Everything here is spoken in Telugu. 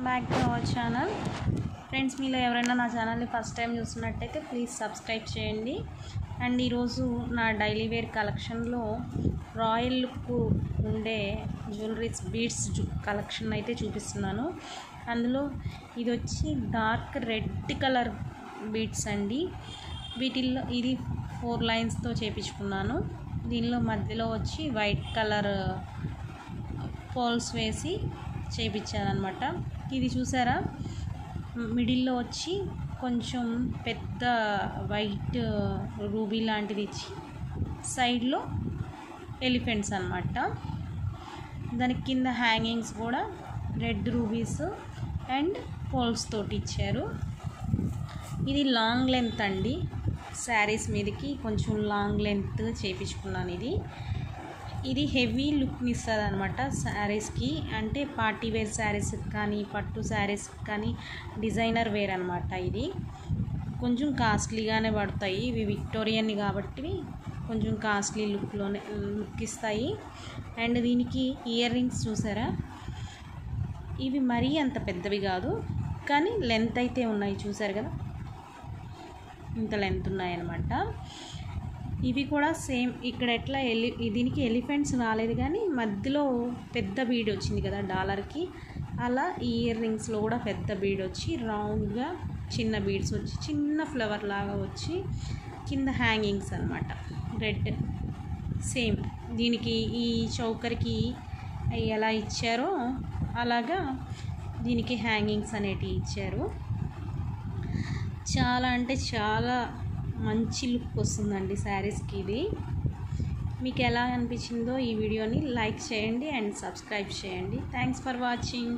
Back to our channel friends. మీలో ఎవరైనా నా ఛానల్ని ఫస్ట్ టైం చూస్తున్నట్టయితే ప్లీజ్ సబ్స్క్రైబ్ చేయండి. అండ్ ఈరోజు నా డైలీ వేర్ కలెక్షన్లో రాయల్ లుక్ ఉండే జ్యువెలరీస్ బీడ్స్ కలెక్షన్ అయితే చూపిస్తున్నాను. అందులో ఇది వచ్చి డార్క్ రెడ్ కలర్ బీడ్స్ అండి. వీటిల్లో ఇది 4 లైన్స్తో చేపించుకున్నాను. దీనిలో మధ్యలో వచ్చి వైట్ కలర్ పోల్స్ వేసి చేయించానమాట. ఇది చూసారా, మిడిల్లో వచ్చి కొంచెం పెద్ద వైట్ రూబీ లాంటిది ఇచ్చి సైడ్లో ఎలిఫెంట్స్ అన్నమాట. దానికి కింద హ్యాంగింగ్స్ కూడా రెడ్ రూబీస్ అండ్ పోల్స్ తోటి ఇచ్చారు. ఇది లాంగ్ లెంత్ అండి. శారీస్ మీదకి కొంచెం లాంగ్ లెంత్ చేయించుకున్నాను. ఇది హెవీ లుక్ని ఇస్తుంది అనమాట శారీస్కి. అంటే పార్టీ వేర్ శారీస్కి కానీ పట్టు శారీస్కి కానీ డిజైనర్ వేర్ అనమాట. ఇది కొంచెం కాస్ట్లీగానే పడతాయి. ఇవి విక్టోరియన్ కాబట్టి కొంచెం కాస్ట్లీ లుక్ ఇస్తాయి. అండ్ దీనికి ఇయర్ రింగ్స్ చూసారా, ఇవి మరీ అంత పెద్దవి కాదు కానీ లెంత్ అయితే ఉన్నాయి. చూసారు కదా, ఇంత లెంత్ ఉన్నాయన్నమాట. ఇవి కూడా సేమ్ ఇక్కడ ఎట్లా దీనికి ఎలిఫెంట్స్ రాలేదు కానీ మధ్యలో పెద్ద బీడ్ వచ్చింది కదా డాలర్కి, అలా ఇయర్ రింగ్స్లో కూడా పెద్ద బీడ్ వచ్చి రౌండ్గా చిన్న బీడ్స్ వచ్చి చిన్న ఫ్లవర్ లాగా వచ్చి కింద హ్యాంగింగ్స్ అనమాట రెడ్. సేమ్ దీనికి ఈ చౌకర్కి ఎలా ఇచ్చారో అలాగా దీనికి హ్యాంగింగ్స్ అనేటివి ఇచ్చారు. చాలా అంటే చాలా మంచి లుక్ వస్తుందండి శారీస్కి. ఇది మీకు ఎలా అనిపించిందో ఈ వీడియోని లైక్ చేయండి అండ్ సబ్స్క్రైబ్ చేయండి. Thanks for watching.